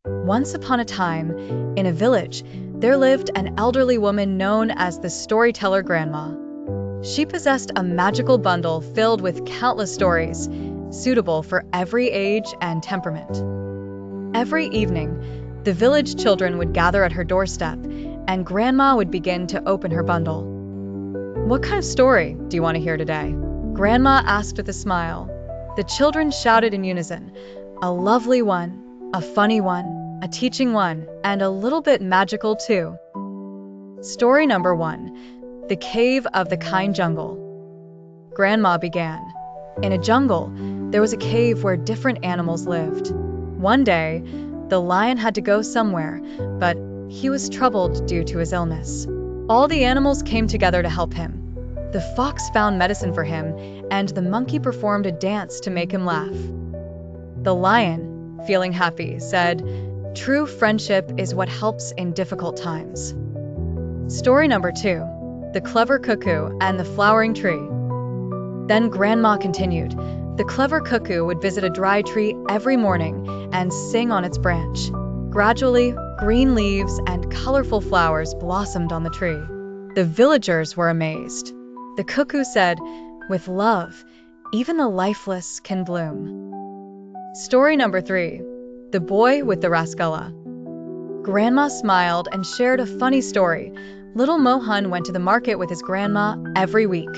Once upon a time, in a village, there lived an elderly woman known as the Storyteller Grandma. She possessed a magical bundle filled with countless stories, suitable for every age and temperament. Every evening, the village children would gather at her doorstep, and Grandma would begin to open her bundle. "What kind of story do you want to hear today?" Grandma asked with a smile. The children shouted in unison, "A lovely one, a funny one, a teaching one, and a little bit magical too." Story number 1. The Cave of the Kind Jungle. Grandma began. In a jungle, there was a cave where different animals lived. One day, the lion had to go somewhere, but he was troubled due to his illness. All the animals came together to help him. The fox found medicine for him, and the monkey performed a dance to make him laugh. The lion, feeling happy, said, "True friendship is what helps in difficult times." Story number 2. The Clever Cuckoo and the Flowering Tree. Then Grandma continued. The clever cuckoo would visit a dry tree every morning and sing on its branch. Gradually, green leaves and colorful flowers blossomed on the tree. The villagers were amazed. The cuckoo said, "With love, even the lifeless can bloom." Story number 3. The Boy with the Rasgulla. Grandma smiled and shared a funny story. Little Mohan went to the market with his grandma every week.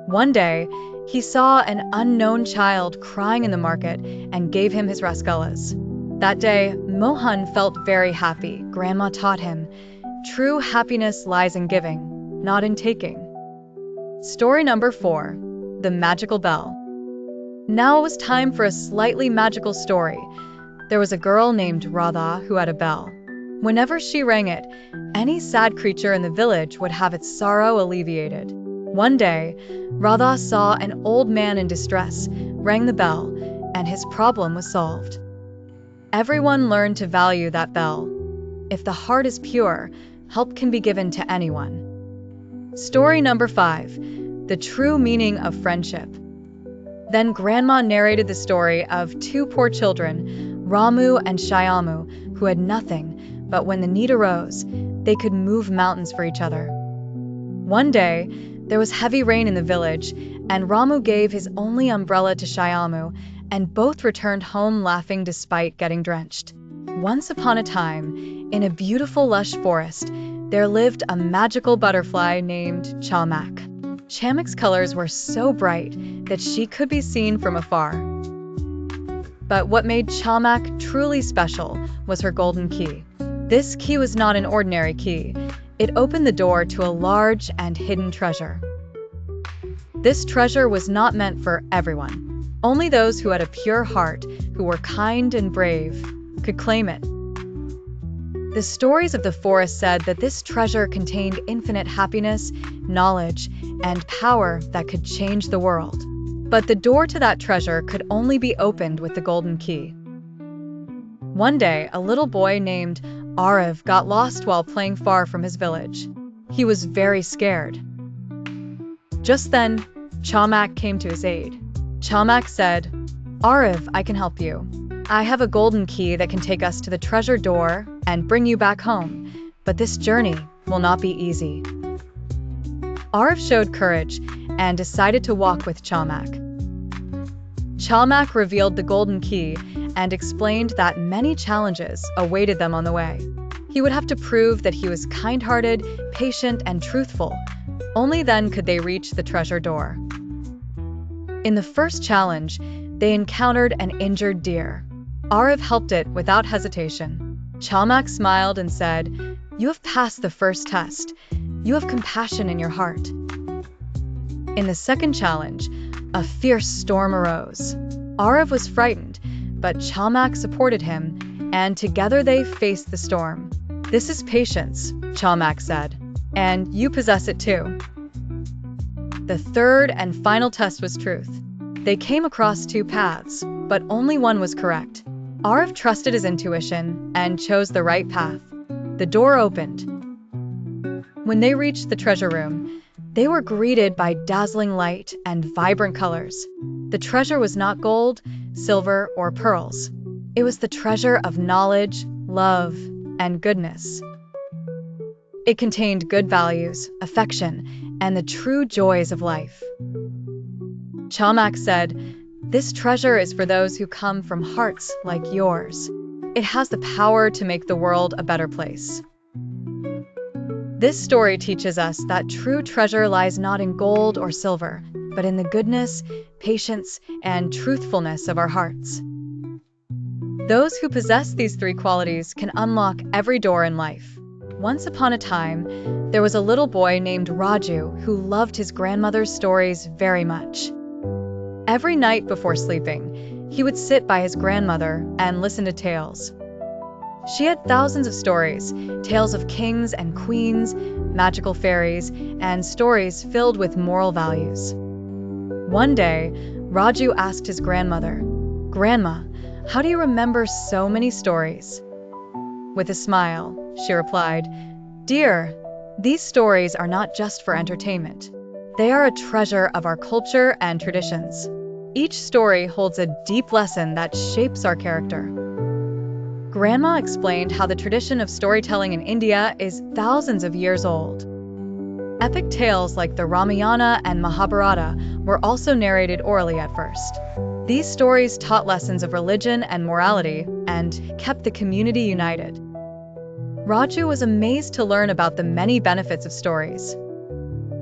One day, he saw an unknown child crying in the market and gave him his rasgullas. That day, Mohan felt very happy. Grandma taught him, "True happiness lies in giving, not in taking." Story number 4. The Magical Bell. Now it was time for a slightly magical story. There was a girl named Radha who had a bell. Whenever she rang it, any sad creature in the village would have its sorrow alleviated. One day, Radha saw an old man in distress, rang the bell, and his problem was solved. Everyone learned to value that bell. If the heart is pure, help can be given to anyone. Story number 5. The True Meaning of Friendship. Then Grandma narrated the story of two poor children, Ramu and Shyamu, who had nothing, but when the need arose, they could move mountains for each other. One day, there was heavy rain in the village, and Ramu gave his only umbrella to Shyamu, and both returned home laughing despite getting drenched. Once upon a time, in a beautiful lush forest, there lived a magical butterfly named Chamak. Chamak's colors were so bright that she could be seen from afar. But what made Chamak truly special was her golden key. This key was not an ordinary key. It opened the door to a large and hidden treasure. This treasure was not meant for everyone. Only those who had a pure heart, who were kind and brave, could claim it. The stories of the forest said that this treasure contained infinite happiness, knowledge, and power that could change the world. But the door to that treasure could only be opened with the golden key. One day, a little boy named Arav got lost while playing far from his village. He was very scared. Just then, Chamak came to his aid. Chamak said, "Arav, I can help you. I have a golden key that can take us to the treasure door and bring you back home, but this journey will not be easy." Arav showed courage and decided to walk with Chamak. Chamak revealed the golden key and explained that many challenges awaited them on the way. He would have to prove that he was kind-hearted, patient, and truthful. Only then could they reach the treasure door. In the first challenge, they encountered an injured deer. Arav helped it without hesitation. Chamak smiled and said, "You have passed the first test. You have compassion in your heart." In the second challenge, a fierce storm arose. Arav was frightened, but Chamak supported him, and together they faced the storm. "This is patience," Chamak said, "and you possess it too." The third and final test was truth. They came across two paths, but only one was correct. Arav trusted his intuition and chose the right path. The door opened. When they reached the treasure room, they were greeted by dazzling light and vibrant colors. The treasure was not gold, silver, or pearls. It was the treasure of knowledge, love, and goodness. It contained good values, affection, and the true joys of life. Chamak said, "This treasure is for those who come from hearts like yours. It has the power to make the world a better place." This story teaches us that true treasure lies not in gold or silver, but in the goodness, patience, and truthfulness of our hearts. Those who possess these three qualities can unlock every door in life. Once upon a time, there was a little boy named Raju who loved his grandmother's stories very much. Every night before sleeping, he would sit by his grandmother and listen to tales. She had thousands of stories, tales of kings and queens, magical fairies, and stories filled with moral values. One day, Raju asked his grandmother, "Grandma, how do you remember so many stories?" With a smile, she replied, "Dear, these stories are not just for entertainment. They are a treasure of our culture and traditions. Each story holds a deep lesson that shapes our character." Grandma explained how the tradition of storytelling in India is thousands of years old. Epic tales like the Ramayana and Mahabharata were also narrated orally at first. These stories taught lessons of religion and morality and kept the community united. Raju was amazed to learn about the many benefits of stories.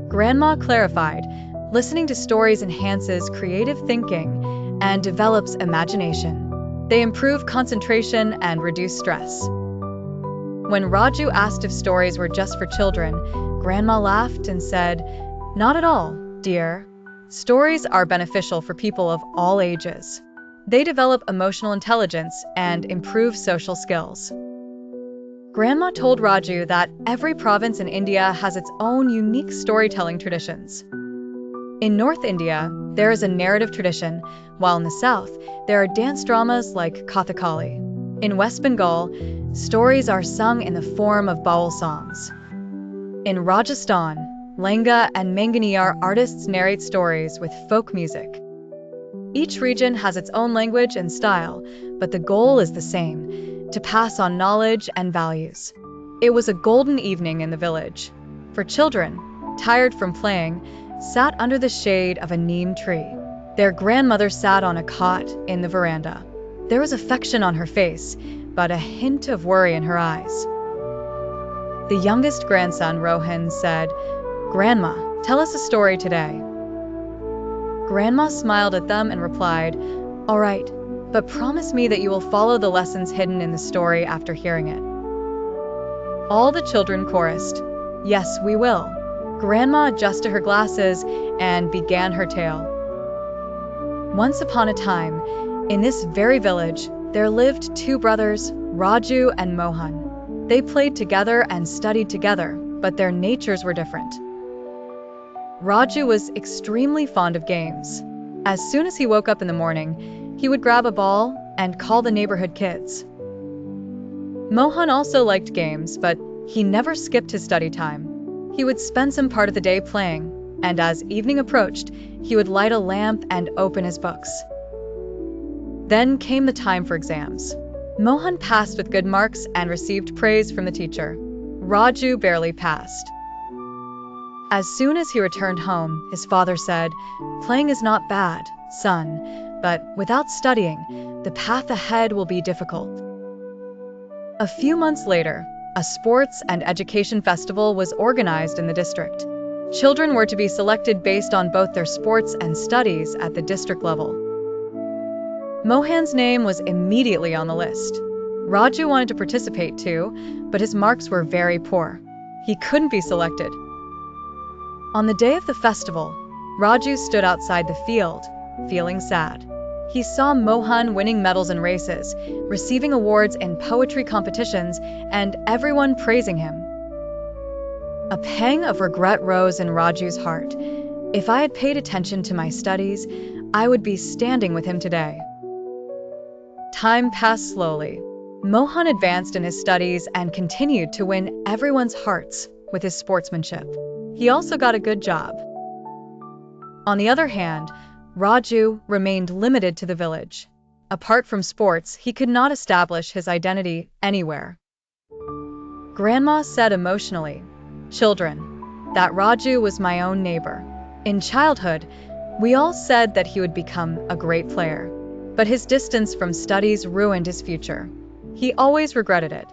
Grandma clarified, listening to stories enhances creative thinking and develops imagination. They improve concentration and reduce stress. When Raju asked if stories were just for children, Grandma laughed and said, "Not at all, dear. Stories are beneficial for people of all ages. They develop emotional intelligence and improve social skills." Grandma told Raju that every province in India has its own unique storytelling traditions. In North India, there is a narrative tradition, while in the South, there are dance dramas like Kathakali. In West Bengal, stories are sung in the form of baul songs. In Rajasthan, Lenga and Manganiyar artists narrate stories with folk music. Each region has its own language and style, but the goal is the same: to pass on knowledge and values. It was a golden evening in the village. For children, tired from playing, sat under the shade of a neem tree. Their grandmother sat on a cot in the veranda. There was affection on her face, but a hint of worry in her eyes. The youngest grandson, Rohan, said, "Grandma, tell us a story today." Grandma smiled at them and replied, "All right, but promise me that you will follow the lessons hidden in the story after hearing it." All the children chorused, "Yes, we will." Grandma adjusted her glasses and began her tale. Once upon a time, in this very village, there lived two brothers, Raju and Mohan. They played together and studied together, but their natures were different. Raju was extremely fond of games. As soon as he woke up in the morning, he would grab a ball and call the neighborhood kids. Mohan also liked games, but he never skipped his study time. He would spend some part of the day playing, and as evening approached, he would light a lamp and open his books. Then came the time for exams. Mohan passed with good marks and received praise from the teacher. Raju barely passed. As soon as he returned home, his father said, "Playing is not bad, son, but without studying, the path ahead will be difficult." A few months later, a sports and education festival was organized in the district. Children were to be selected based on both their sports and studies at the district level. Mohan's name was immediately on the list. Raju wanted to participate too, but his marks were very poor. He couldn't be selected. On the day of the festival, Raju stood outside the field, feeling sad. He saw Mohan winning medals in races, receiving awards in poetry competitions, and everyone praising him. A pang of regret rose in Raju's heart. If I had paid attention to my studies, I would be standing with him today. Time passed slowly. Mohan advanced in his studies and continued to win everyone's hearts with his sportsmanship. He also got a good job. On the other hand, Raju remained limited to the village. Apart from sports, he could not establish his identity anywhere. Grandma said emotionally, "Children, that Raju was my own neighbor. In childhood, we all said that he would become a great player, but his distance from studies ruined his future. He always regretted it.